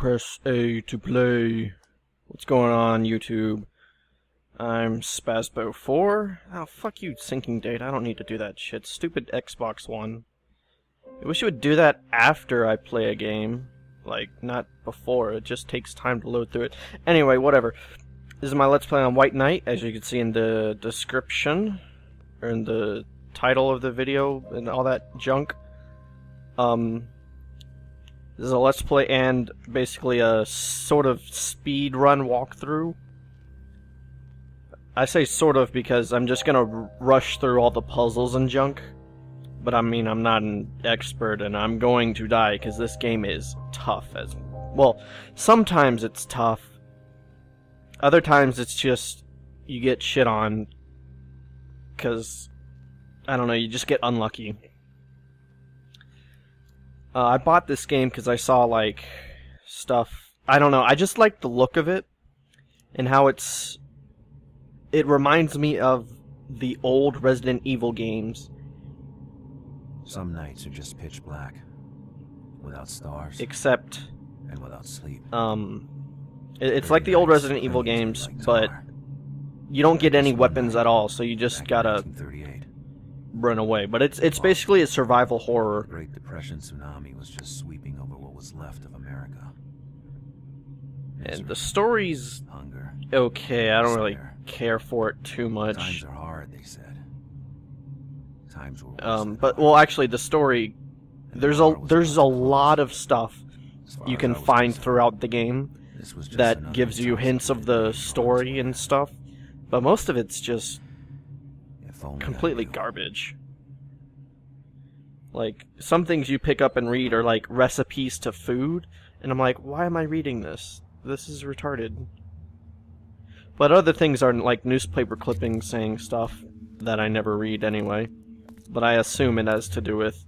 Press A to play. What's going on, YouTube? I'm Spazbo4. Oh, fuck you, syncing data. I don't need to do that shit. Stupid Xbox One. I wish it would do that after I play a game. Like, not before. It just takes time to load through it. Anyway, whatever. This is my Let's Play on White Knight, as you can see in the description. Or in the title of the video and all that junk. This is a Let's Play and basically a sort of speed run walkthrough. I say sort of because I'm just gonna rush through all the puzzles and junk. But I mean, I'm not an expert and I'm going to die because this game is tough as... Well, sometimes it's tough. Other times it's just you get shit on because, I don't know, you just get unlucky. I bought this game because I saw, like, stuff... I don't know, I just like the look of it, and how it reminds me of the old Resident Evil games. Some nights are just pitch black, without stars, Except... and without sleep. It's like the old Resident Evil games, but you don't get any weapons at all, so you just gotta run away. But it's basically a survival horror. The Great Depression tsunami was just sweeping over what was left of America. And the story's Hunger, okay. I don't really despair. care for it too much. Times are hard, they said. Times were worse But well, actually, the story there's a lot of stuff you can find throughout the game that gives you hints of the story and stuff, but most of it's just completely garbage. Like, some things you pick up and read are like recipes to food, and I'm like, why am I reading this? This is retarded. But other things are like newspaper clippings saying stuff that I never read anyway. But I assume it has to do with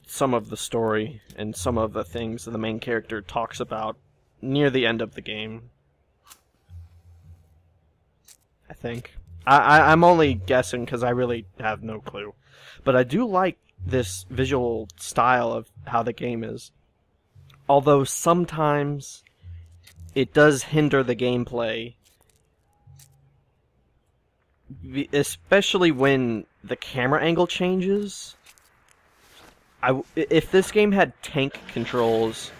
some of the story and some of the things that the main character talks about near the end of the game. I think. I'm only guessing because I really have no clue. But I do like this visual style of how the game is. Although sometimes it does hinder the gameplay. Especially when the camera angle changes. If this game had tank controls,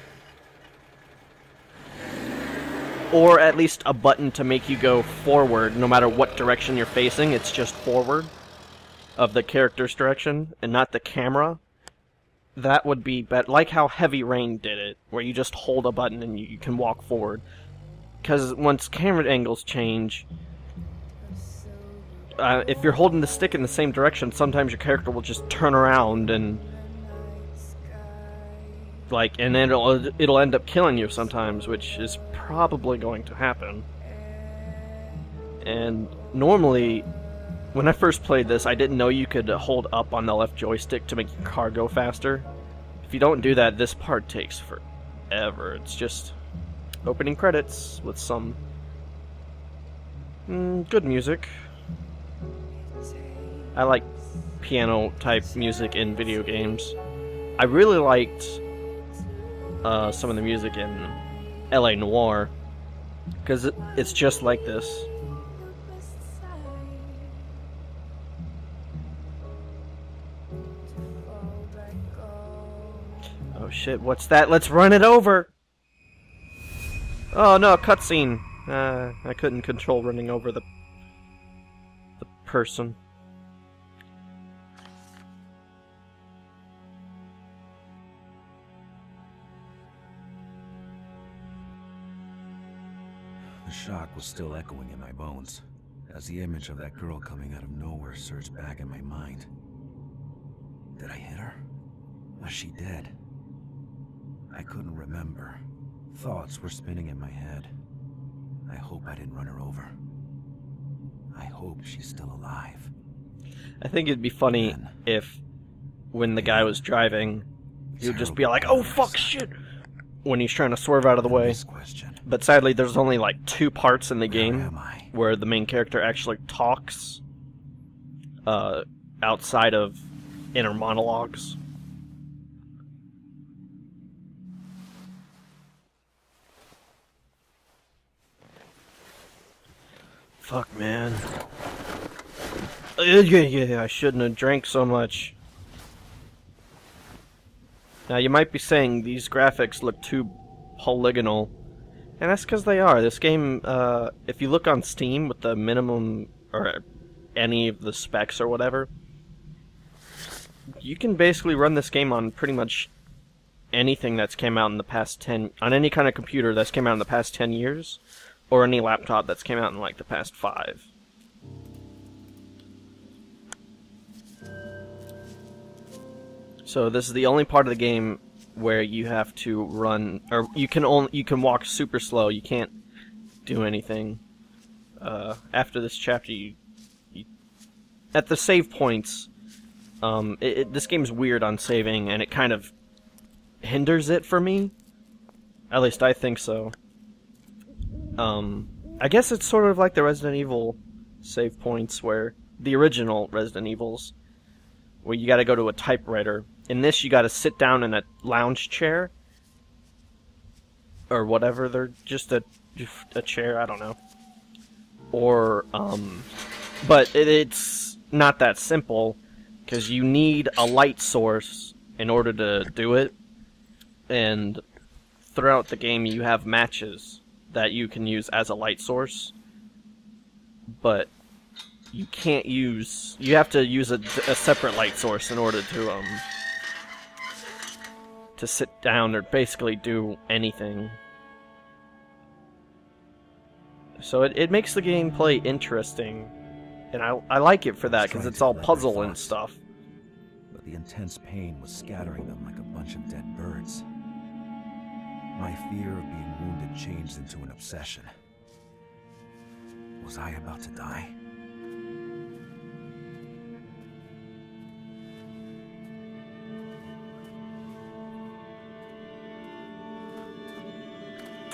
or at least a button to make you go forward, no matter what direction you're facing, it's just forward of the character's direction, and not the camera, that would be better. Like how Heavy Rain did it, where you just hold a button and you can walk forward. Because once camera angles change, if you're holding the stick in the same direction, sometimes your character will just turn around and... like, and then it'll end up killing you sometimes, which is probably going to happen. And normally, when I first played this, I didn't know you could hold up on the left joystick to make your car go faster. If you don't do that, this part takes forever. It's just opening credits with some good music. I like piano-type music in video games. I really liked some of the music in L.A. Noire, because it's just like this. Oh shit, what's that? Let's run it over! Oh no, cutscene! I couldn't control running over the person. The shock was still echoing in my bones, as the image of that girl coming out of nowhere surged back in my mind. Did I hit her? Was she dead? I couldn't remember. Thoughts were spinning in my head. I hope I didn't run her over. I hope she's still alive. I think it'd be funny if, when the guy was driving, he would just be like, "Oh fuck, shit!" when he's trying to swerve out of the way. But sadly, there's only like 2 parts in the game where the main character actually talks outside of inner monologues. Fuck, man. Yeah, I shouldn't have drank so much. Now, you might be saying these graphics look too polygonal. And that's because they are. This game, if you look on Steam with the minimum, or any of the specs or whatever, you can basically run this game on pretty much anything that's came out in the past 10... on any kind of computer that's came out in the past 10 years, or any laptop that's came out in, like, the past 5. So this is the only part of the game where you have to run, or you can walk super slow. You can't do anything. After this chapter, you at the save points, this game's weird on saving, and it kind of hinders it for me. At least I think so. I guess it's sort of like the Resident Evil save points, where the original Resident Evils, where you gotta go to a typewriter. In this, you gotta sit down in a lounge chair. Or whatever, they're just a chair, I don't know. Or, but it's not that simple, because you need a light source in order to do it. And throughout the game, you have matches that you can use as a light source. But you can't use... you have to use a separate light source in order to sit down or basically do anything. So it makes the gameplay interesting, and I like it for that, because it's all puzzle and stuff. But the intense pain was scattering them like a bunch of dead birds. My fear of being wounded changed into an obsession. Was I about to die?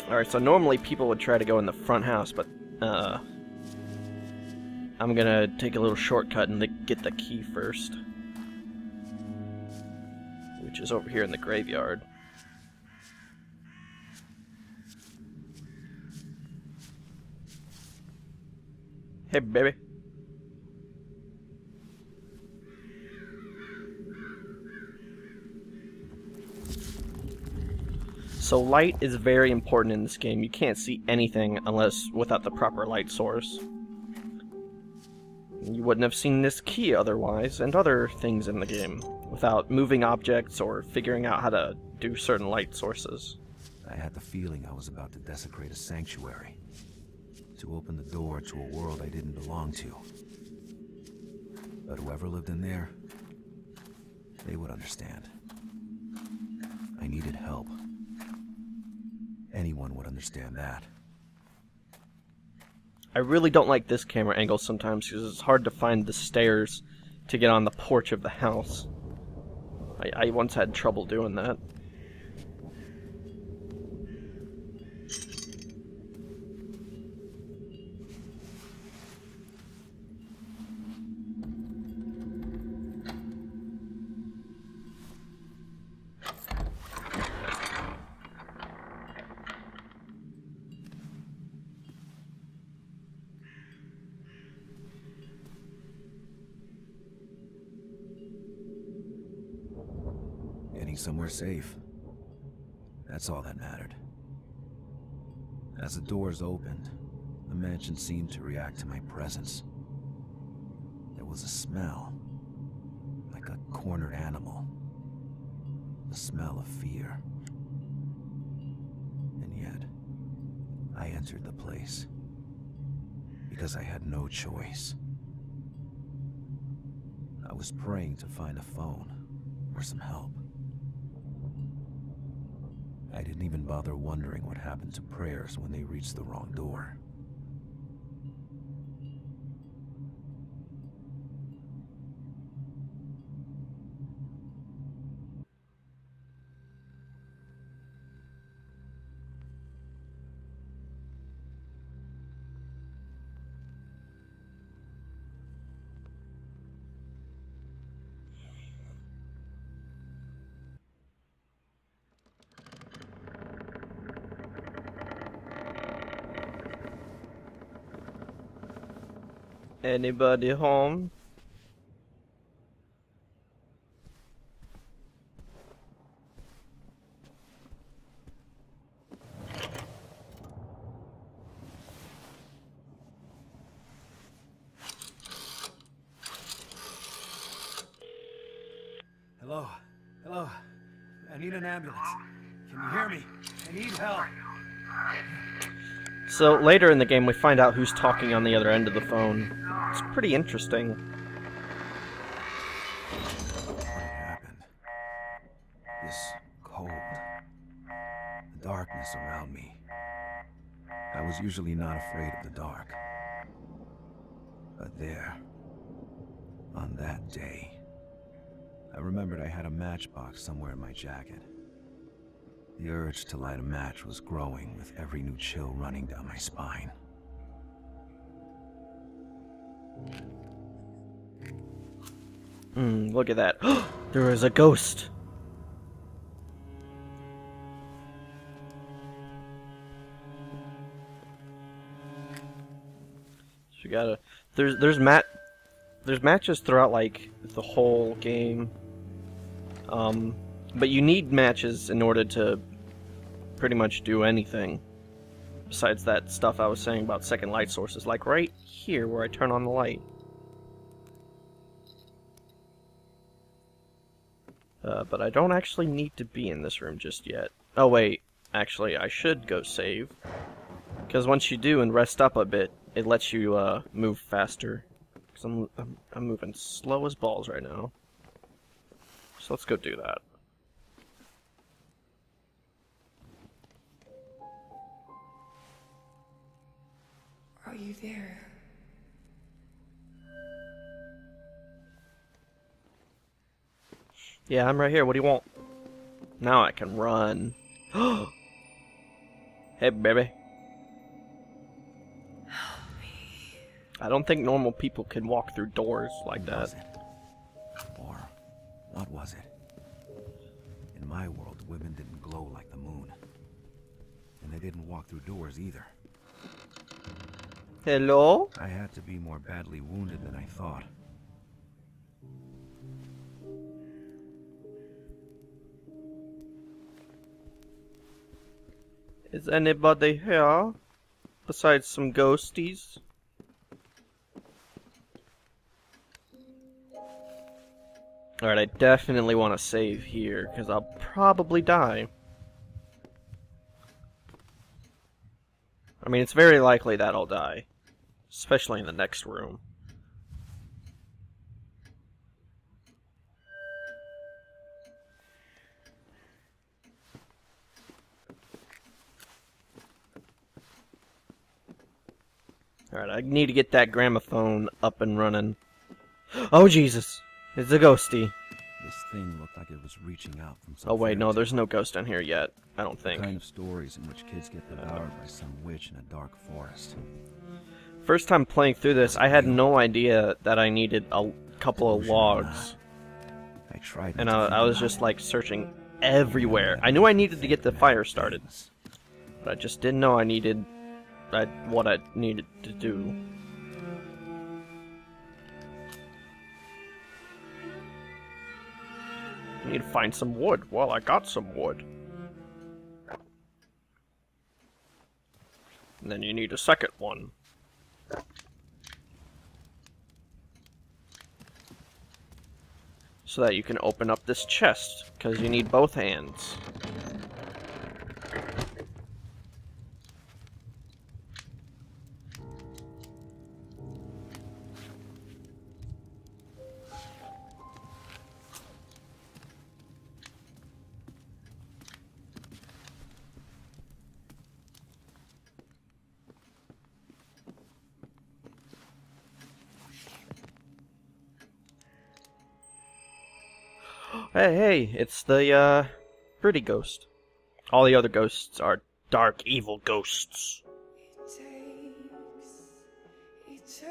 Alright, so normally people would try to go in the front house, but, I'm gonna take a little shortcut and get the key first. Which is over here in the graveyard. Hey, baby. So light is very important in this game. You can't see anything unless without the proper light source. You wouldn't have seen this key otherwise, and other things in the game, without moving objects or figuring out how to do certain light sources. I had the feeling I was about to desecrate a sanctuary, to open the door to a world I didn't belong to. But whoever lived in there, they would understand. I needed help. Anyone would understand that. I really don't like this camera angle sometimes because it's hard to find the stairs to get on the porch of the house. I once had trouble doing that. Somewhere safe. That's all that mattered. As the doors opened, the mansion seemed to react to my presence. There was a smell, like a cornered animal. The smell of fear. And yet, I entered the place because I had no choice. I was praying to find a phone or some help. I didn't even bother wondering what happened to prayers when they reached the wrong door. Anybody home? Hello? Hello? I need an ambulance. Can you hear me? I need help. So later in the game we find out who's talking on the other end of the phone. It's pretty interesting. What happened? This cold. The darkness around me. I was usually not afraid of the dark. But there, on that day, I remembered I had a matchbox somewhere in my jacket. The urge to light a match was growing with every new chill running down my spine. Look at that. There is a ghost. So you gotta... There's matches throughout, like, the whole game. But you need matches in order to pretty much do anything. Besides that stuff I was saying about second light sources, like right here where I turn on the light. But I don't actually need to be in this room just yet. Oh wait, actually I should go save. Because once you do and rest up a bit, it lets you move faster. Because I'm moving slow as balls right now. So let's go do that. Are you there? Yeah, I'm right here. What do you want? Now I can run. Hey, baby. Help me. I don't think normal people can walk through doors like What was that. it? Or what was it? In my world, women didn't glow like the moon. And they didn't walk through doors either. Hello? I had to be more badly wounded than I thought. Is anybody here? Besides some ghosties? Alright, I definitely want to save here, because I'll probably die. I mean, it's very likely that I'll die. Especially in the next room. Alright, I need to get that gramophone up and running. Oh, Jesus! It's a ghosty. This thing looked like it was reaching out from some Oh, wait, fairy no, tale. there's no ghost in here yet. I don't The think. kind of stories in which kids get devoured by some witch in a dark forest. First time playing through this, I had no idea that I needed a couple of Delusion or logs. not, I tried And not to I think was about just it. like searching everywhere. I knew I needed to get the fire started, Things. but I just didn't know I needed what I needed to do. I need to find some wood. Well, I got some wood. And then you need a second one. So that you can open up this chest, because you need both hands. Hey, it's the, pretty ghost. All the other ghosts are dark, evil ghosts. It takes eternity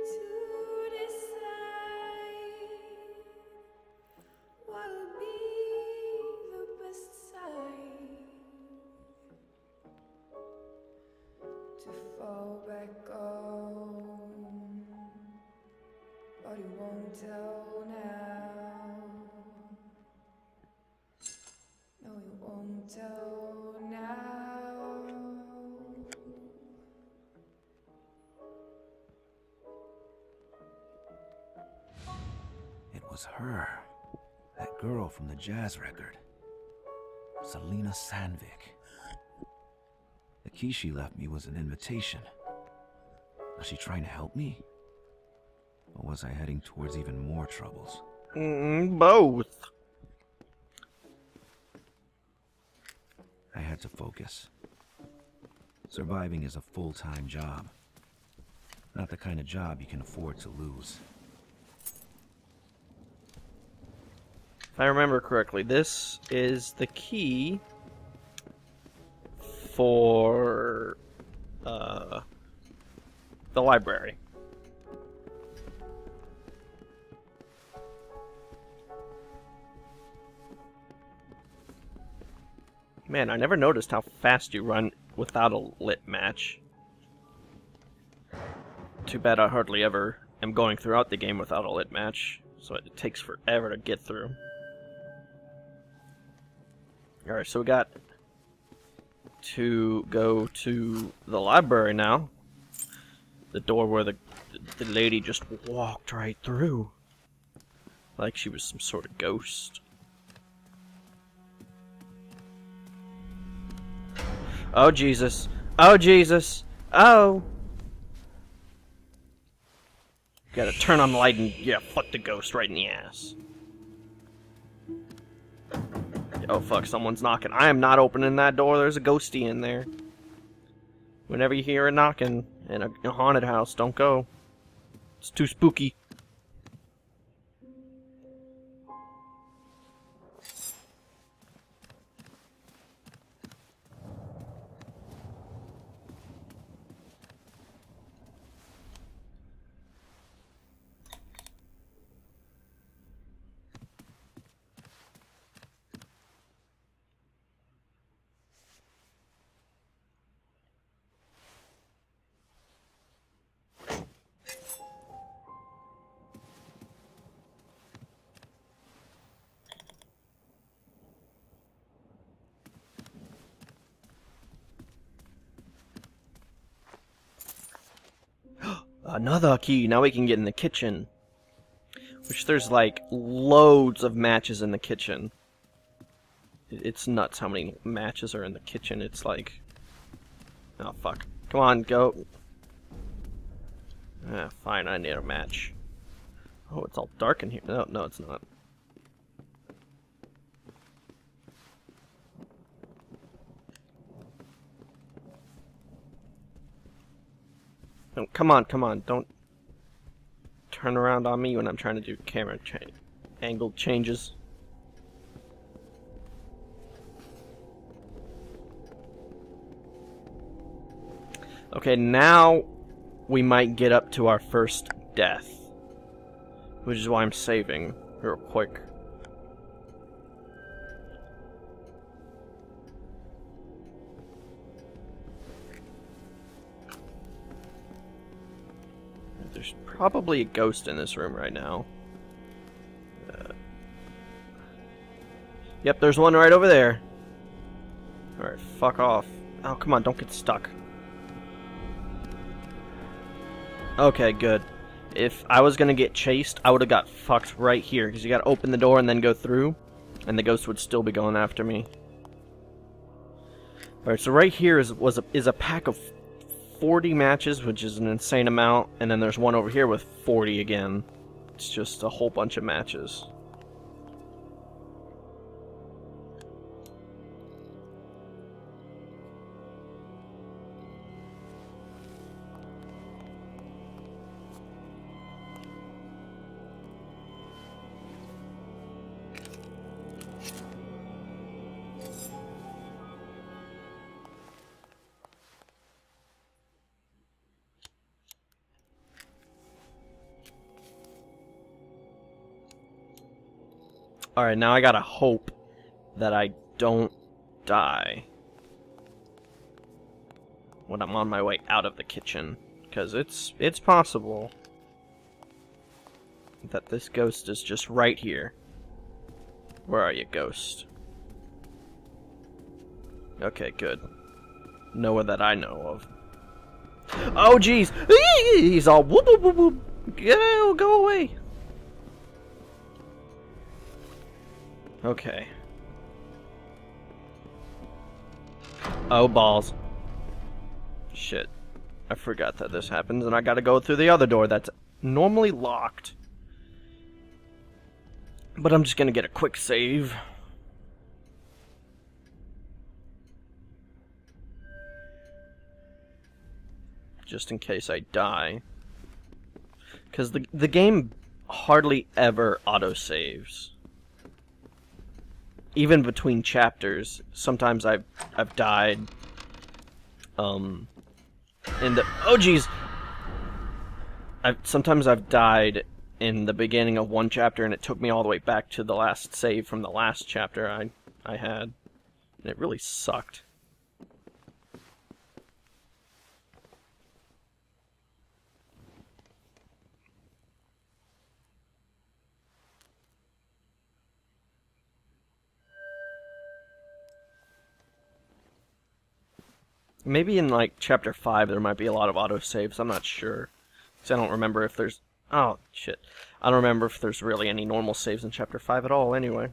to decide what'll be the best side to fall won't tell now. No, you won't tell now. It was her. That girl from the jazz record. Selena Sandvik. The key she left me was an invitation. Was she trying to help me? Or was I heading towards even more troubles? Both. I had to focus. Surviving is a full-time job. Not the kind of job you can afford to lose. If I remember correctly, this is the key for the library. Man, I never noticed how fast you run without a lit match. Too bad I hardly ever am going throughout the game without a lit match, so it takes forever to get through. Alright, so we got to go to the library now. The door where the lady just walked right through. Like she was some sort of ghost. Oh, Jesus. Oh, Jesus. Oh. Gotta turn on the light and, yeah, fuck the ghost right in the ass. Oh, fuck, someone's knocking. I am not opening that door. There's a ghosty in there. Whenever you hear a knocking in a haunted house, don't go. It's too spooky. Another key. Now we can get in the kitchen. Which there's like loads of matches in the kitchen. It's nuts how many matches are in the kitchen. It's like... Oh, fuck. Come on, go. Ah, fine, I need a match. Oh, it's all dark in here. No, no, it's not. No, come on, come on. Don't turn around on me when I'm trying to do camera angle changes. Okay, now we might get up to our first death. Which is why I'm saving real quick. There's probably a ghost in this room right now. Yep, there's one right over there. Alright, fuck off. Oh, come on, don't get stuck. Okay, good. If I was gonna get chased, I would have got fucked right here, because you gotta open the door and then go through, and the ghost would still be going after me. Alright, so right here is a pack of 40 matches, which is an insane amount, and then there's one over here with 40 again. It's just a whole bunch of matches. Alright, now I gotta hope that I don't die when I'm on my way out of the kitchen, because it's possible. that this ghost is just right here. Where are you, ghost? Okay, good. No one that I know of. Oh, jeez! He's all whoop whoop whoop whoop. Go away. Okay. Oh, balls. Shit. I forgot that this happens, and I gotta go through the other door that's normally locked. But I'm just gonna get a quick save. Just in case I die. Because the game hardly ever autosaves. Even between chapters. Sometimes I've died. In the... Oh, jeez! Sometimes I've died in the beginning of one chapter, and it took me all the way back to the last save from the last chapter I had. And it really sucked. Maybe in, like, Chapter 5 there might be a lot of autosaves, I'm not sure. Because I don't remember if there's... Oh, shit. I don't remember if there's really any normal saves in Chapter 5 at all, anyway.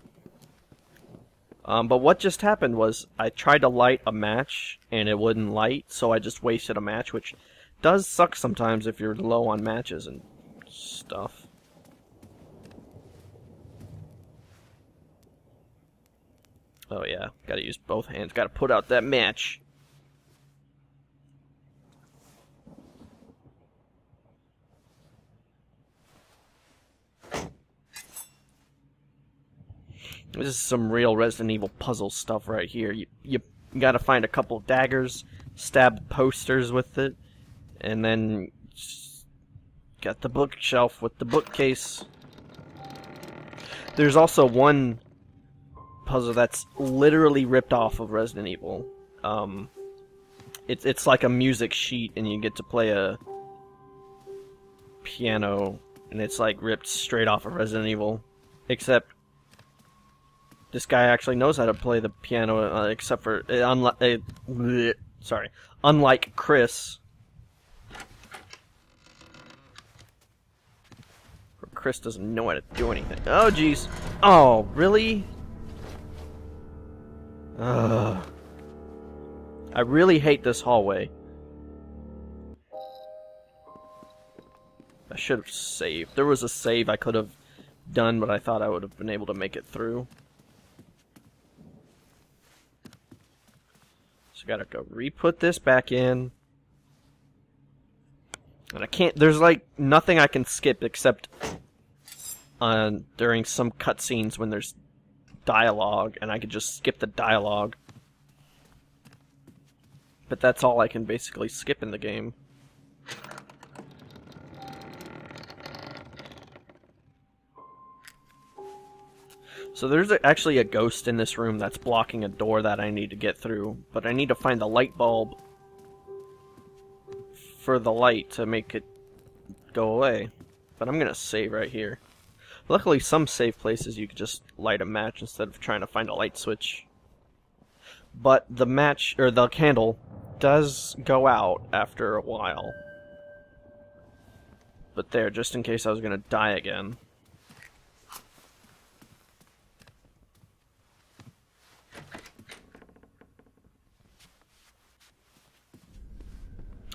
But what just happened was, I tried to light a match, and it wouldn't light, so I just wasted a match, which does suck sometimes if you're low on matches and stuff. Oh yeah, gotta use both hands, gotta put out that match. This is some real Resident Evil puzzle stuff right here. You gotta find a couple of daggers, stab posters with it, and then got the bookshelf with the bookcase. There's also one puzzle that's literally ripped off of Resident Evil. It's like a music sheet, and you get to play a piano, and it's like ripped straight off of Resident Evil, except this guy actually knows how to play the piano, except for unlike Chris. Chris doesn't know how to do anything. Oh jeez. Oh really? I really hate this hallway. I should have saved. There was a save I could have done, but I thought I would have been able to make it through. So gotta go re-put this back in. And I can't, there's like nothing I can skip except during some cutscenes when there's dialogue, and I could just skip the dialogue. But that's all I can basically skip in the game. So there's actually a ghost in this room that's blocking a door that I need to get through, but I need to find the light bulb for the light to make it go away. But I'm gonna save right here. Luckily, some save places you could just light a match instead of trying to find a light switch. But the match, or the candle, does go out after a while. But there, just in case I was gonna die again.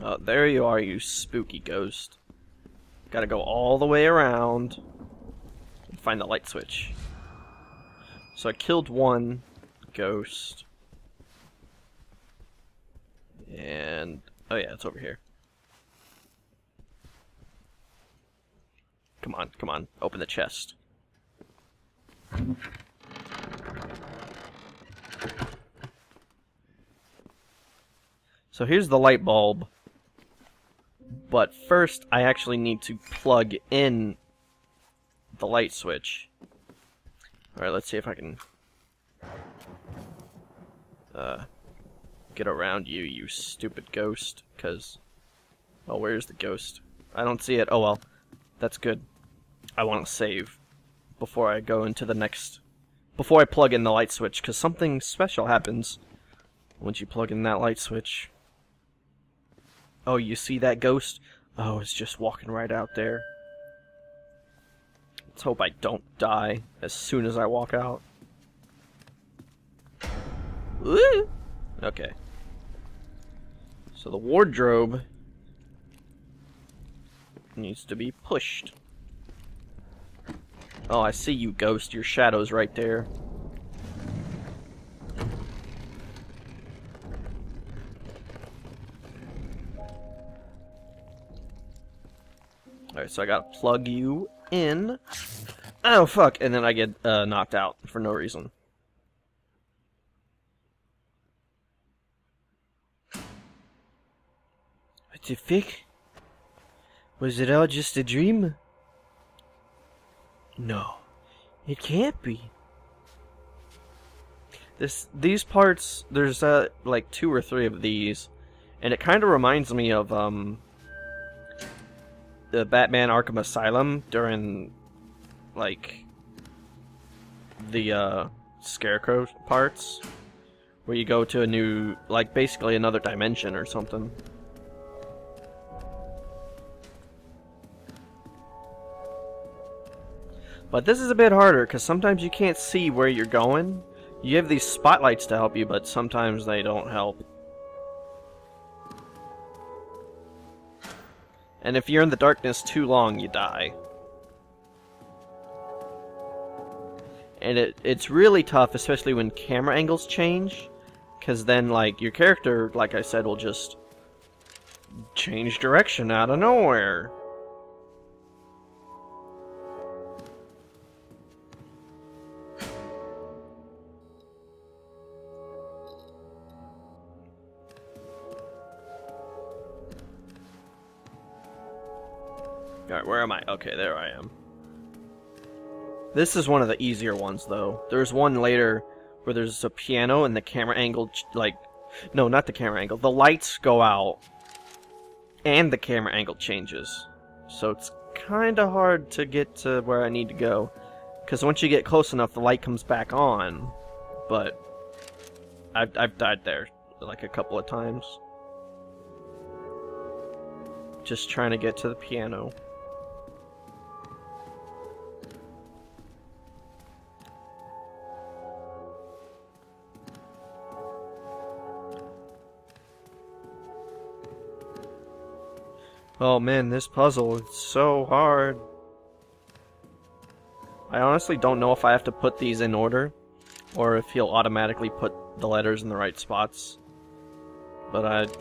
Oh, there you are, you spooky ghost. Gotta go all the way around and find the light switch. So I killed one ghost. And... oh yeah, it's over here. Come on, come on. Open the chest. So here's the light bulb. But first, I actually need to plug in the light switch. Alright, let's see if I can get around you, you stupid ghost. Because, well, where's the ghost? I don't see it. Oh well, that's good. I want to save before I go into the next... Before I plug in the light switch, because something special happens once you plug in that light switch. Oh, you see that ghost? Oh, it's just walking right out there. Let's hope I don't die as soon as I walk out. Woo! Okay. So the wardrobe needs to be pushed. Oh, I see you, ghost. Your shadow's right there. Alright, so I gotta plug you in. Oh, fuck. And then I get knocked out for no reason. What the fuck? Was it all just a dream? No, it can't be. These parts, there's like 2 or 3 of these, and it kind of reminds me of the Batman Arkham Asylum during like the Scarecrow parts, where you go to a new, like basically another dimension or something. But this is a bit harder, because sometimes you can't see where you're going. You have these spotlights to help you, but sometimes they don't help. And if you're in the darkness too long, you die. And it's really tough, especially when camera angles change, because then, like, your character, like I said, will just change direction out of nowhere. Alright, where am I? Okay, there I am. This is one of the easier ones, though. There's one later where there's a piano and the camera angle, like... No, not the camera angle. The lights go out and the camera angle changes. So it's kinda hard to get to where I need to go. Because once you get close enough, the light comes back on. But I've died there like a couple of times. Just trying to get to the piano. Oh man, this puzzle is so hard. I honestly don't know if I have to put these in order, or if he'll automatically put the letters in the right spots. But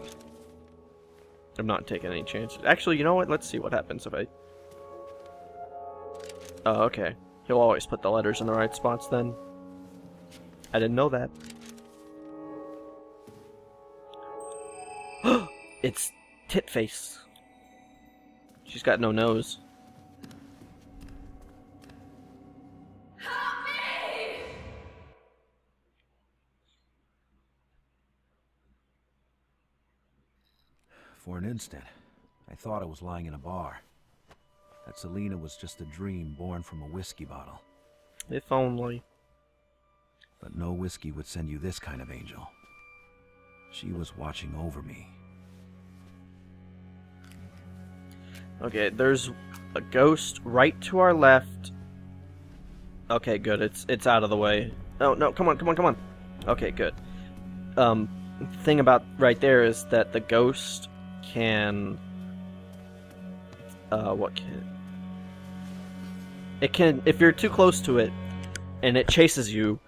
I'm not taking any chances. Actually, you know what? Let's see what happens if I... Oh, okay. He'll always put the letters in the right spots then. I didn't know that. It's Titface. She's got no nose. For an instant, I thought I was lying in a bar. That Selina was just a dream born from a whiskey bottle. If only. But no whiskey would send you this kind of angel. She was watching over me. Okay, there's a ghost right to our left. Okay, good. It's out of the way. Oh, no, come on, come on, come on. Okay, good. Thing about right there is that the ghost can... what can... It can... If you're too close to it, and it chases you,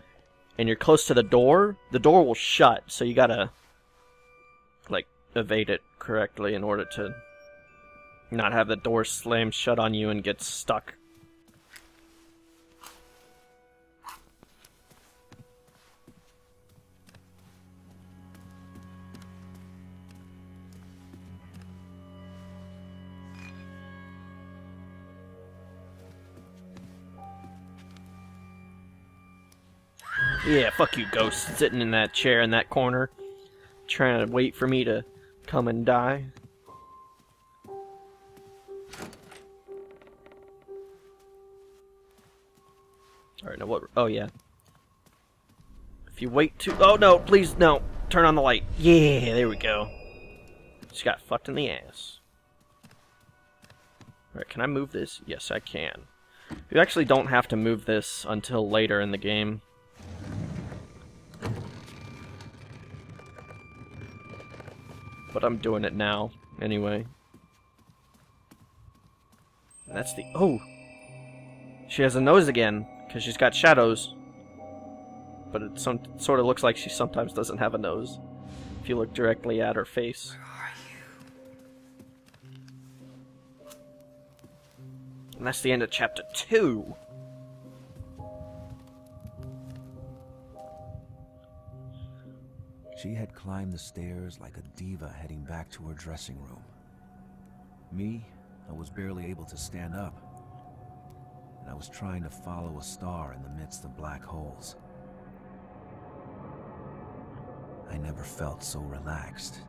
and you're close to the door will shut, so you gotta, like, evade it correctly in order to not have the door slam shut on you and get stuck. Yeah, fuck you, ghost, sitting in that chair in that corner, trying to wait for me to come and die. Alright, now what? Oh, yeah. If you wait too... Oh, no, please, no. Turn on the light. Yeah, there we go. Just got fucked in the ass. Alright, can I move this? Yes, I can. You actually don't have to move this until later in the game. But I'm doing it now, anyway. And that's the... Oh! She has a nose again, because she's got shadows. But it sort of looks like she sometimes doesn't have a nose, if you look directly at her face. And that's the end of chapter 2. She had climbed the stairs like a diva heading back to her dressing room. Me, I was barely able to stand up. And I was trying to follow a star in the midst of black holes. I never felt so relaxed